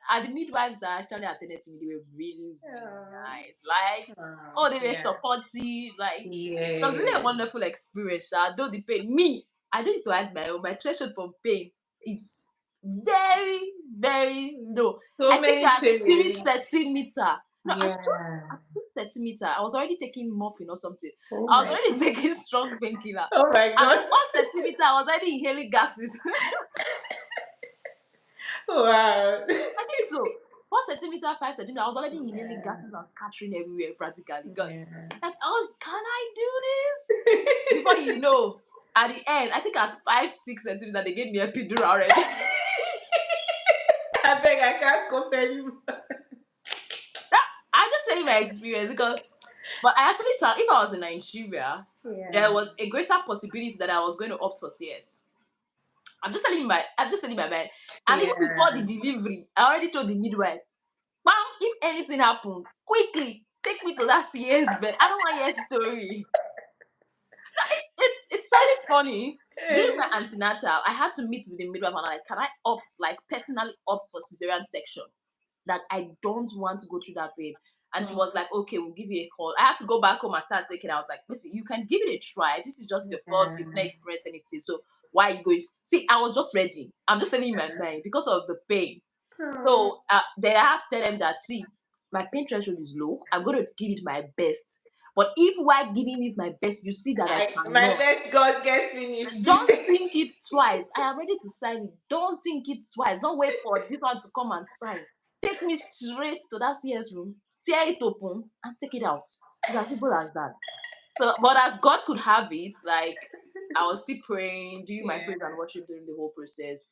had the midwives that actually attended to me, they were really, really Oh, nice. Like, oh, they were yeah, supportive. Like, it was really a yeah. wonderful experience. Though the pain, I don't used to hide my threshold for pain. It's very, very low. So I think many at pain relief. 3 centimeter. No, Yeah. at 2 centimeter, I was already taking morphine or something. Oh I was my. already taking strong painkiller. Oh my At God. 1 centimeter, I was already inhaling gases. Wow. I think so. 1 centimeter, 5 centimeter, I was already inhaling Yeah. gases and scattering everywhere practically. God. Yeah. Like can I do this? Before you know, at the end, I think at 5, 6 centimeter, they gave me a epidural already. I beg, I can't cope anymore. I just telling my experience because, but I actually thought if I was in Nigeria, there Yeah. was a greater possibility that I was going to opt for CS. I'm just telling my mind. And even before the Yeah. delivery, I already told the midwife, "Ma'am, if anything happen, quickly take me to that CS bed. I don't want your story." It's sounding funny. During Eh. my antenatal, I had to meet with the midwife and I'm like, can I personally opt for cesarean section? That I don't want to go through that pain. And she Oh, was like, okay, we'll give you a call. I had to go back home and start taking. I was like, listen, you can give it a try. This is just your first, you've never yeah. experienced anything. So why are you going? See, I was just ready. I'm just telling you my mind because of the pain. Oh, So then I had to tell them that, see, my pain threshold is low. I'm going to give it my best. But if while giving it my best, you see that I my cannot, best God gets finished. Please don't take. think it twice. I am ready to sign it. Don't think it twice. Don't wait for this one to come and sign. Take me straight to that CS room, tear it open, and take it out. It's as simple as that. So, but as God could have it, like I was still praying, doing my Yeah. praise and worship during the whole process.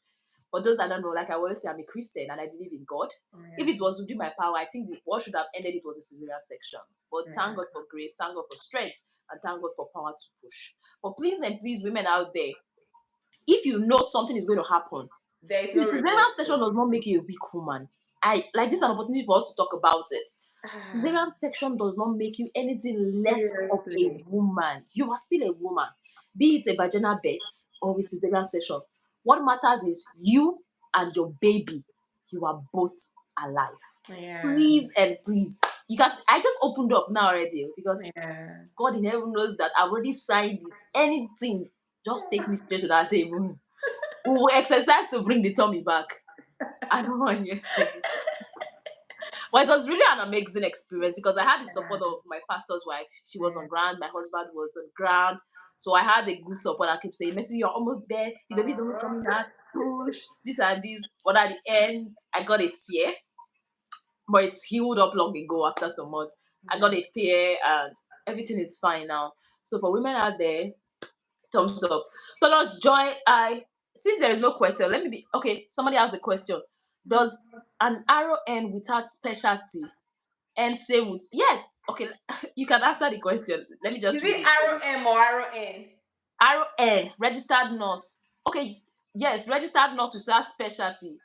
For those that don't know, like I always say, I'm a Christian and I believe in God. If Yeah. it was within my power, I think what should have ended it was a cesarean section. But thank Yeah. God for grace, thank God for strength, and thank God for power to push. But please and please, women out there, if you know something is going to happen, There is see, no cesarean reversal. section does not make you a weak woman. I like this is an opportunity for us to talk about it. Ah, Cesarean section does not make you anything less of a seriously. woman. You are still a woman, be it a vaginal birth or a cesarean section. What matters is you and your baby. You are both alive. Yeah. Please and please, you guys. I just opened up now already because Yeah. God in heaven knows that I've already signed it. Anything, just take me straight to that table. We will exercise to bring the tummy back. I don't want yesterday. But it was really an amazing experience because I had the support of my pastor's wife. She was Yeah. on ground, my husband was on ground. So I had a good support. I kept saying, Messi, you're almost there. The baby's almost Aw. coming out. Push, this and this. But at the end, I got a tear. But it's healed up long ago after some months. I got Yeah. a tear and everything is fine now. So for women out there, thumbs up. So Lost Joy, I since there is no question, let me be okay. Somebody asked a question. Does an arrow end without specialty and same with yes? Okay, you can answer the question. Let me Is just read it it for you. ROM or RON? Arrow end registered nurse. Okay, yes, registered nurse without specialty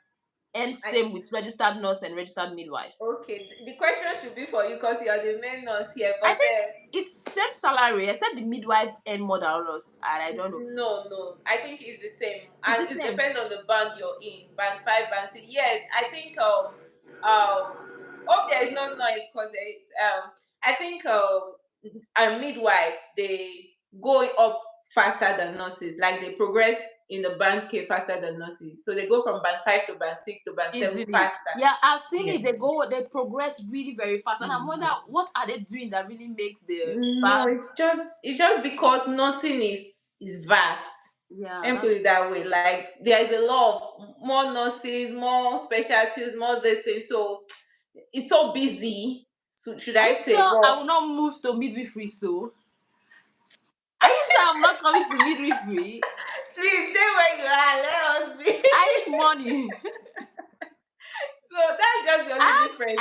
and I same with registered nurse and registered midwife. okay. The question should be for you because you are the main nurse here. I But think it's same salary except the midwives earn more than us, and I don't know. no, no. I think it's the same, It's and the it same. depends on the band you're in. Band 5, band 6. Yes, I think hope there is no noise because it's I think our midwives they go up faster than nurses. Like they progress in the band scale faster than nurses. So they go from band 5 to band 6 to band 7 Easily. faster. Yeah, I've seen Yeah. it. They progress really very fast. And I wonder what are they doing that really makes the No, band. it's just because nursing is vast. Yeah, And put that's it that way. Like there is a lot of more nurses, more specialties, more this thing. So it's so busy. So should are I you say? sure I But will not move to midwifery so? Are you sure I'm not coming to midwifery? please stay where you are. Let us be. I need money. So that's just the I only have difference.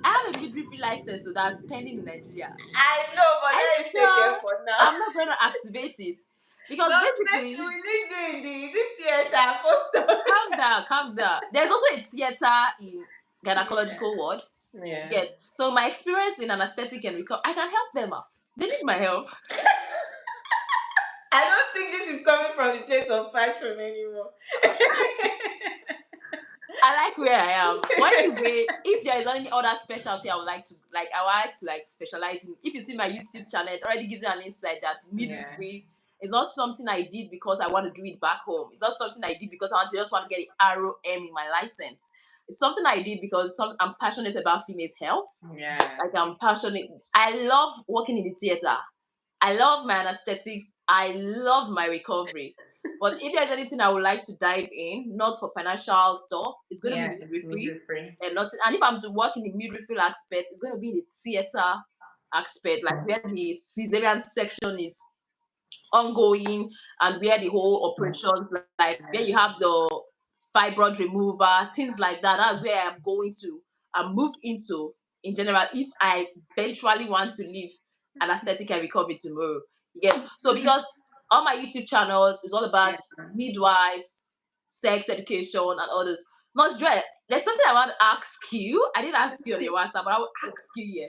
I have a midwifery license so that's pending in Nigeria. I know, but Are you let it stay there sure for now. I'm not going to activate it? Because Not next basically, we need you in the is it theater post calm down, calm down. There's also a theater in theater. gynecological ward. Yeah. Yes. So my experience in anesthetic and recovery, I can help them out. They need my help. I don't think this is coming from the place of passion anymore. I like where I am. But anyway, if there is any other specialty I would like to specialize in. If you see my YouTube channel, it already gives you an insight that Yeah. midwifery is not something I did because I want to do it back home. It's not something I did because I just want to get the ROM in my license. It's something I did because I'm passionate about females' health. Yeah. Like I'm passionate. I love working in the theater. I love my anesthetics. I love my recovery. But if there's anything I would like to dive in, not for financial stuff, it's going to Yeah. be midwifery. Midwifery. And not, and if I'm to work in the midwifery aspect, it's going to be in the theater aspect, like where the cesarean section is ongoing and where the whole operations, like where you have the fibroid remover, things like that. That's where I'm going to move into in general if I eventually want to leave anesthetic and recovery tomorrow. You get so because all my YouTube channels is all about Yeah. midwives, sex education, and others. Most dread. There's something I want to ask you. I didn't ask you on your WhatsApp, but I will ask you here.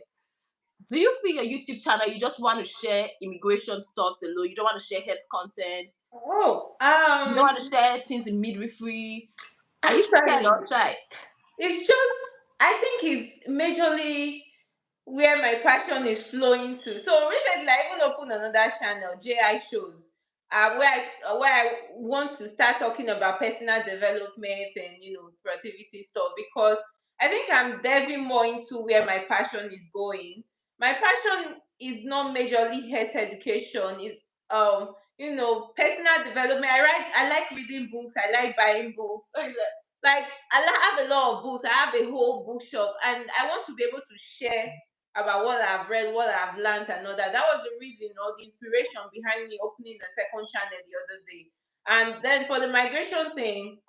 Do you feel your YouTube channel you just want to share immigration stuffs alone? You don't want to share health content. Oh, You don't want to share things in midwifery. Are you scared actually, or shy? it's just I think it's majorly where my passion is flowing to. So recently, I even opened another channel, JI Shows, where I want to start talking about personal development and productivity stuff because I think I'm delving more into where my passion is going. My passion is not majorly health education. It's personal development. I like reading books. I like buying books. Like have a lot of books. I have a whole bookshop, and I want to be able to share about what I've read, what I've learned, and all that. That was the reason or the inspiration behind me opening the second channel the other day. And then for the migration thing,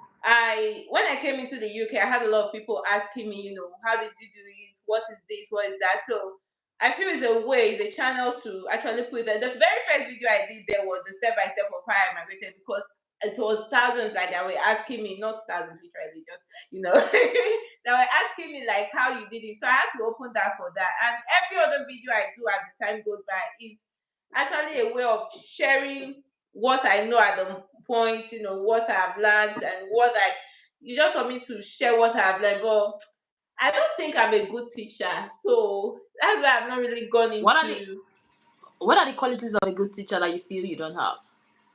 when I came into the UK, I had a lot of people asking me, how did you do it? What is this? What is that? So I feel it's a way, it's a channel to actually put that. The very first video I did there was the step by step of how I migrated, because it was thousands like that were asking me, not thousands literally, just that were asking me like how you did it. So I had to open that for that. And every other video I do as the time goes by is actually a way of sharing what I know at the point, what I've learned and what I you just want me to share what I've learned. But I don't think I'm a good teacher. So that's why I've not really gone What are the into. what are the qualities of a good teacher that you feel you don't have?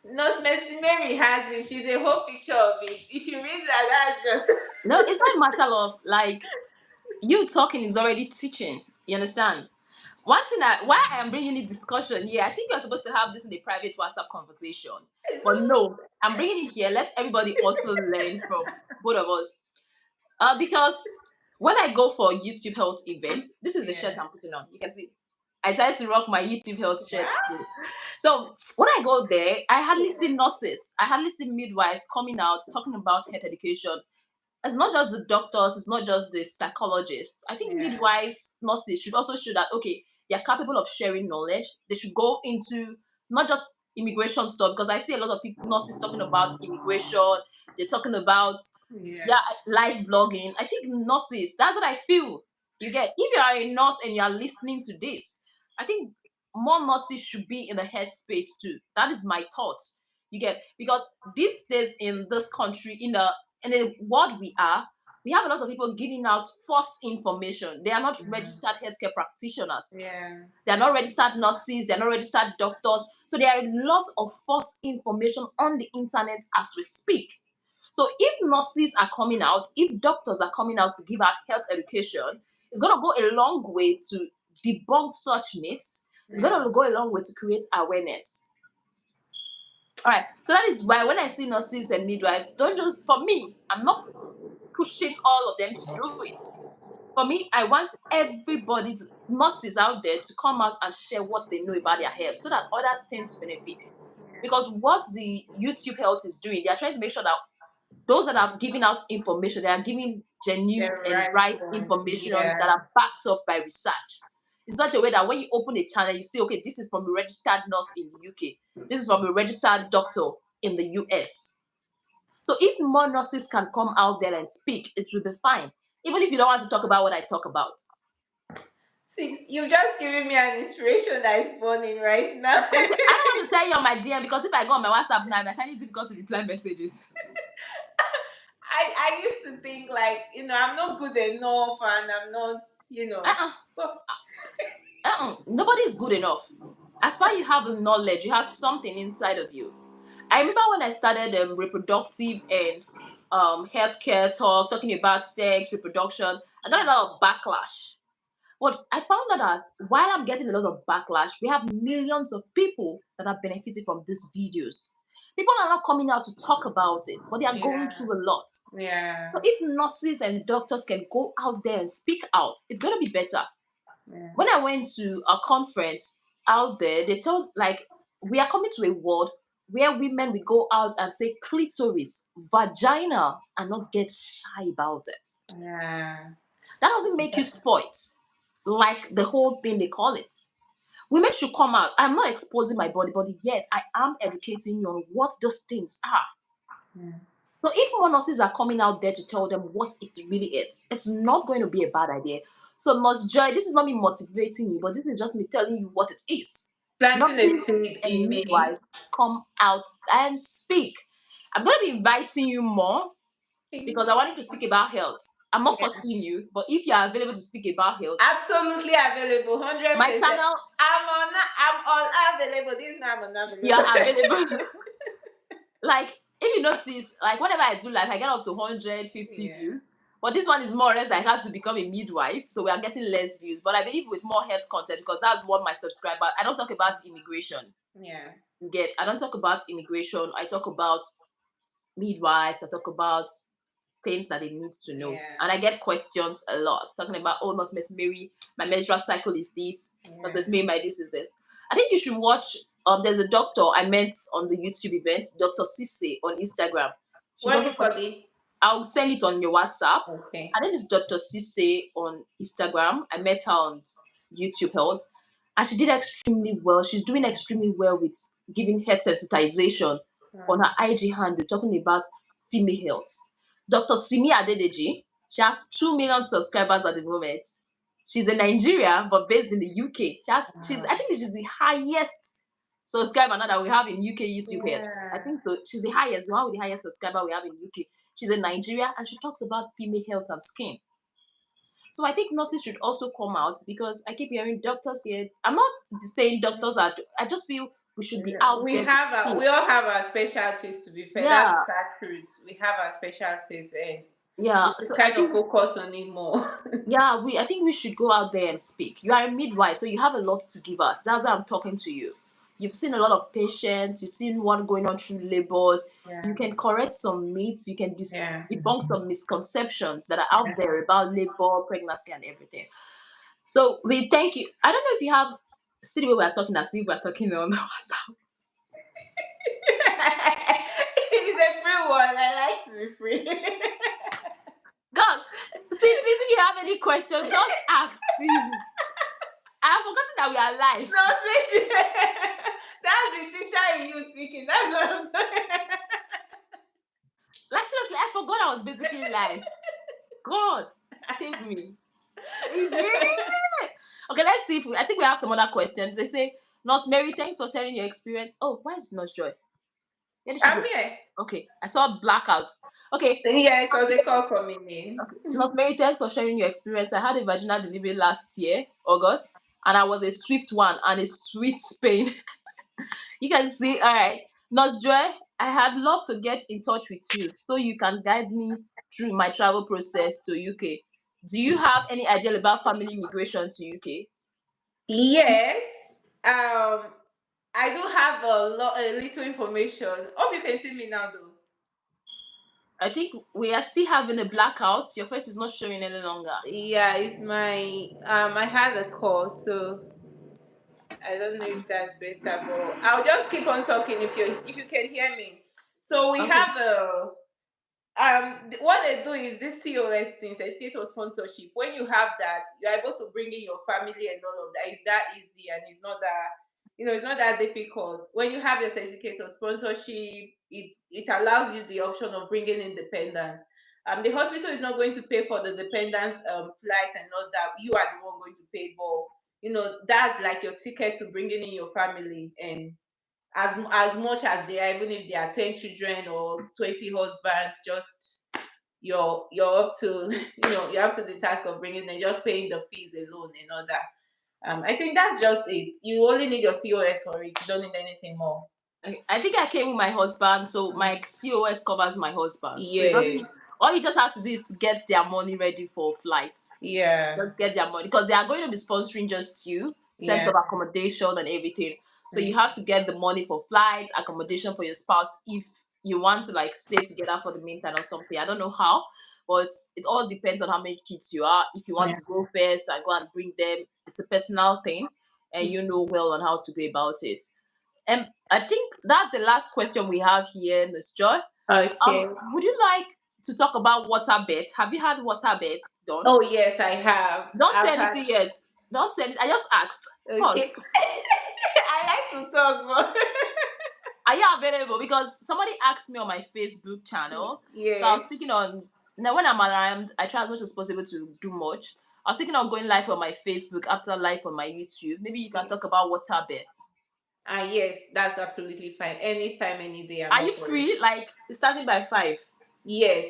Nurse Mercy Mary has it. She's a whole picture of it. If you read that, that's just No, it's not a matter of like you talking is already teaching. You understand? One thing why I am bringing this discussion here, I think we're supposed to have this in a private WhatsApp conversation. But no, I'm bringing it here. Let everybody also learn from both of us. Because when I go for YouTube health events, this is the shirt yeah. I'm putting on. You can see. I decided to rock my YouTube health shirt Wow. today. So when I go there, I hardly see nurses, I hardly see midwives coming out talking about health education. It's not just the doctors, it's not just the psychologists. I think Yeah. midwives, nurses should also show that okay, they're capable of sharing knowledge. They should go into not just immigration stuff, because I see a lot of people nurses talking about immigration. They're talking about Yeah. yeah, live blogging. I think nurses, that's what I feel. You get if you are a nurse and you are listening to this, I think more nurses should be in the headspace too. That is my thought. You get because these days in this country, in the world we have a lot of people giving out false information. They are not Mhm. registered healthcare practitioners. Yeah. They are not registered nurses. They are not registered doctors. So there are a lot of false information on the internet as we speak. So if nurses are coming out, if doctors are coming out to give out health education, it's going to go a long way to debunk such myths. It's Yeah. going to go a long way to create awareness. All right. So that is why when I see nurses and midwives, don't just for me, I'm not pushing all of them to do it. For me, I want everybody, nurses out there, to come out and share what they know about their health so that others tend to benefit. Because what the YouTube health is doing, they are trying to make sure that those that are giving out information, they are giving genuine The and right right one. informations that Yeah. are backed up by research. In such a way that when you open a channel, you see, okay, this is from a registered nurse in the UK. This is from a registered doctor in the US. So if more nurses can come out there and speak, it will be fine. Even if you don't want to talk about what I talk about. Sis, you've just given me an inspiration that is burning right now. Okay, I don't want to tell you on my DM because if I go on my WhatsApp now, I find it difficult to reply messages. I used to think like, I'm not good enough and I'm not, Uh-uh, but nobody is good enough. As far as you have the knowledge, you have something inside of you. I remember when I started reproductive and healthcare talking about sex, reproduction, I got a lot of backlash. But I found out that while I'm getting a lot of backlash, we have millions of people that are benefiting from these videos. People are not coming out to talk about it, but they are going yeah, through a lot. yeah, So if nurses and doctors can go out there and speak out, it's going to be better. yeah, When I went to a conference out there, they told like we are coming to a world where women will go out and say clitoris, vagina, and not get shy about it. yeah, That doesn't make you spoiled, like the whole thing they call it. Women should come out. I'm not exposing my body, but yet I am educating you on what those things are. yeah. So if more nurses are coming out there to tell them what it really is, it's not going to be a bad idea. So Nurse Joy, this is not me motivating you, but this is just me telling you what it is. Planting a Nurses seed and in me. midwives come out and speak. I'm going to be inviting you more because I want you to speak about health. I'm not Yeah, forcing you, but if you are available to speak about health, absolutely available, my 100%. channel, I'm all available. This is not I'm you unavailable. are available. Like if you notice, like whenever I do live, I get up to 150 Yeah, views. But this one is more or less I had to become a midwife, so we are getting less views. But I believe with more health content because that's what my subscriber. I don't talk about immigration. yeah, You get? I don't talk about immigration. I talk about midwives. I talk about things that they need to know. Yeah. And I get questions a lot talking about, oh, Miss Mary, my menstrual cycle is this, Yeah. Miss Mary, my this is this. I think you should watch. There's a doctor I met on the YouTube event, Dr. Cisse on Instagram. She's What do also you call it? I'll send it on your WhatsApp. Okay. Her name is Dr. Cisse on Instagram. I met her on YouTube Health, and she did extremely well. She's doing extremely well with giving health sensitization on Wow. her IG handle, talking about female health. Dr. Simi Adedeji, she has 2 million subscribers at the moment. She's in Nigeria, but based in the UK. I Wow. think she's the highest subscriber now that we have in UK YouTube heads. I Yeah. think so. She's the highest, the one with the highest subscriber we have in UK. She's in Nigeria and she talks about female health and skin. So I think nurses should also come out because I keep hearing doctors here. I'm not saying doctors are, I just feel we should be No, out there to speak. we all have our specialties, to be fair. That's the Yeah, sad truth. We have our specialties, and yeah. we should So I kind of think, focus on it more. yeah, I think we should go out there and speak. You are a midwife, so you have a lot to give out. That's why I'm talking to you. You've seen a lot of patients, you've seen what going on through labors. You Yeah. can correct some myths, you can Yeah. debunk some misconceptions that are out there about labor, pregnancy, and everything. So we thank you. I don't know if you have, see the way we're talking as if we're talking on WhatsApp. It's a free one. I like to be free. God, see, please, if you have any questions, just ask, please. I've forgotten that we are live. No, seriously. That's the teacher in you speaking. That's what I'm talking. Like seriously, I forgot I was basically live. God, save me. Save me. Okay, let's see if I think we have some other questions. They say, Nurse Mary, thanks for sharing your experience. Oh, why is Nurse Joy? Where did she I'm go? here. Okay, I saw blackout. Okay, Yeah, it was a call coming in. okay. Nurse Mary, thanks for sharing your experience. I had a vaginal delivery last year, August, and I was a swift one and a sweet pain. You can see, all right. Nurse Joy, I had loved to get in touch with you so you can guide me through my travel process to UK. Do you have any idea about family migration to UK? Yes. I do have a little information. Hope you can see me now, though. I think we are still having a blackout. Your face is not showing any longer. Yeah, it's my I had a call, so I don't know if that's better, but I'll just keep on talking if you can hear me. So we Okay. have a what they do is this COS thing, certificate of sponsorship. When you have that, you're able to bring in your family and all of that. It's that easy and it's not that it's not that difficult. When you have your certificate of sponsorship, it allows you the option of bringing in dependents. The hospital is not going to pay for the dependents flight and all that. You are the one going to pay, but that's like your ticket to bringing in your family. And as much as they are, even if they are 10 children or 20 husbands, just you're up to you're up to the task of bringing them, just paying the fees alone and all that. I think that's just it. You only need your COS for it. You don't need anything more. Okay. I think I came with my husband, so my COS covers my husband. So it doesn't. Yes. All you just have to do is to get their money ready for flights. Yeah. Just get their money because they are going to be sponsoring just you in terms Yeah. of accommodation and everything. So you Mm. have to get the money for flights, accommodation for your spouse if you want to like stay together for the meantime or something. I don't know how, but it all depends on how many kids you are. If you want Yeah. to go first and go and bring them, it's a personal thing, and you know well on how to go about it. And I think that's the last question we have here, Miss Joy. Okay. Would you like to talk about water beds? Have you had water beds done? Oh yes, I have. Don't I've say had. anything yet. Don't say anything. I just asked. God, Okay. I like to talk more. are you available? Because somebody asked me on my Facebook channel. So I was Yeah. thinking on now when I'm alarmed, I try as much as possible to do much. I was thinking of going live on my Facebook after live on my YouTube. Maybe you can talk about water beds. Yes, that's absolutely fine. Anytime, any day, I'm Are you up for it. free? Like starting by 5. Yes,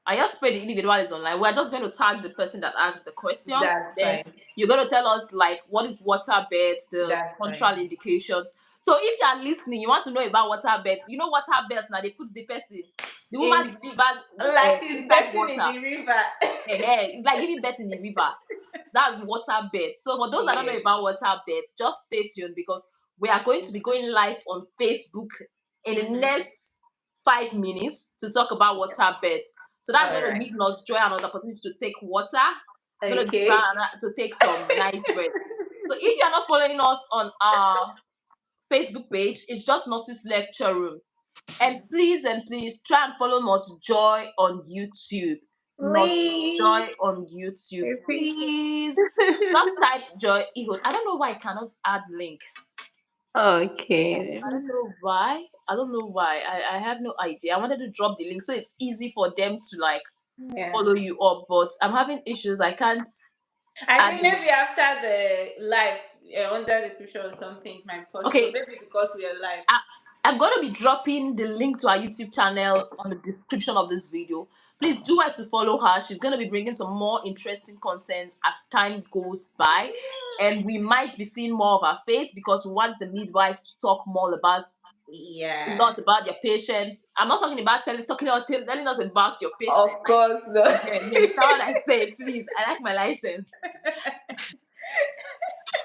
I just spread the individual is online. We're just going to tag the person that asked the question. that's Then fine. you're going to tell us like what is water beds, the That's control fine. indications. So if you are listening, you want to know about water beds. You know water beds now they put the person, the woman In delivers like she's inside betting in water. the river. It's like giving birth in the river. That's water beds. So for those that don't know Yes. about water beds, just stay tuned because we are going to be going live on Facebook in the Mm-hmm. next 5 minutes to talk about water beds. So that's All going to right. give Nurse Joy another opportunity to take water. It's going to give Okay. her to take some nice rest. So if you're not following us on our Facebook page, it's just Nurses Lecture Room. And please try and follow Nurse Joy on YouTube. Nurse Please. Joy on YouTube. Repeat. Please. Just type Joy Ehud. I don't know why I cannot add link. Okay. I don't know why. I don't know why. I have no idea. I wanted to drop the link so it's easy for them to like Yeah. follow you up, but I'm having issues. I can't I add think link. maybe after the live, under description or something, it might be possible. Okay, Maybe because we are live. I'm going to be dropping the link to our YouTube channel on the description of this video. Please do it to follow her. She's going to be bringing some more interesting content as time goes by. And we might be seeing more of her face because we want the midwives to talk more about a Yeah. lot about your patients. I'm not talking about telling us about your patient. Of course, no. You understand what I say? Please, I like my license.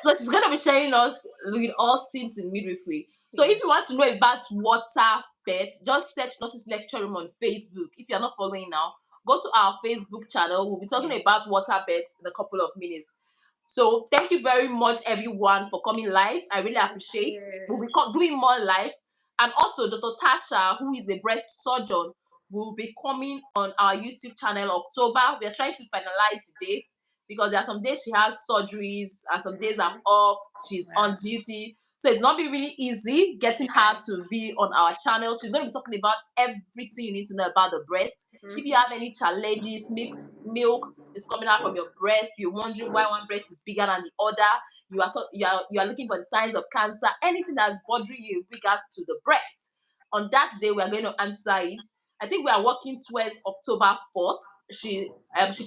So she's gonna be sharing us with all things in midwifery. So Yeah. if you want to know about water birth, just search Nurses Lecture Room on Facebook. If you're not following now, go to our Facebook channel. We'll be talking Yeah. about water birth in a couple of minutes. So thank you very much, everyone, for coming live. I really appreciate. We'll Yeah. be doing more live, and also Dr. Tasha, who is a breast surgeon, will be coming on our YouTube channel October. We are trying to finalize the dates because there are some days she has surgeries and some days I'm off. She's on Wow. duty. So it's not been really easy getting her Yeah. to be on our channel. She's going to be talking about everything you need to know about the breast. If you Mm-hmm. have any challenges, mixed milk is coming out from your breast, you're wondering why one breast is bigger than the other, you are looking for the signs of cancer, anything that's bothering you in regards to the breast. On that day, we are going to answer it. I think we are working towards October 4th. She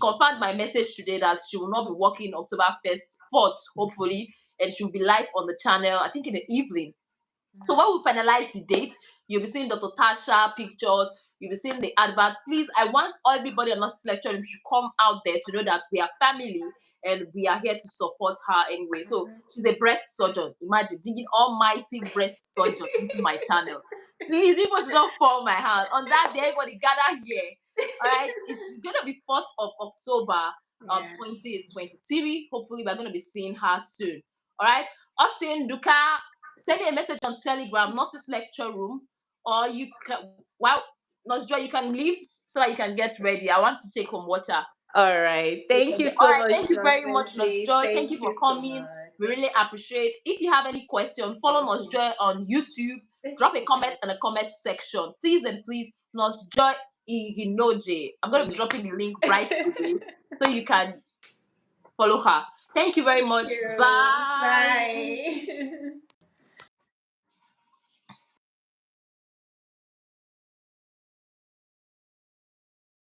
confirmed my message today that she will not be working October 1st, 4th, hopefully, and she'll be live on the channel, I think in the evening. So when we finalize the date, you'll be seeing Dr. Tasha pictures, you'll be seeing the advert. Please, I want everybody on Nurses Lecture Room to come out there to know that we are family and we are here to support her anyway. So she's a breast surgeon. Imagine bringing almighty breast surgeon into my channel. Please, people should not fall my hand. On that day, everybody gather here. All right, she's gonna be 4th of October, Yeah. 2023. Hopefully, we're gonna be seeing her soon. All right, Austin Duka, send me a message on Telegram, Nurses Lecture Room, or you can, well, Nurse Joy, you can leave so that you can get ready. I want to take home water. All right. Thank you All so right, much, thank you very much, Nurse Constantly. Joy. Thank you Thank for you so coming. much. We really appreciate. If you have any question, follow Thank Nurse you. Joy on YouTube. Drop a comment in the comment section. Please and please, Nurse Joy Ihinoje. I'm going to be dropping the link right away so you can follow her. Thank you very Thank much. you. Bye. Bye.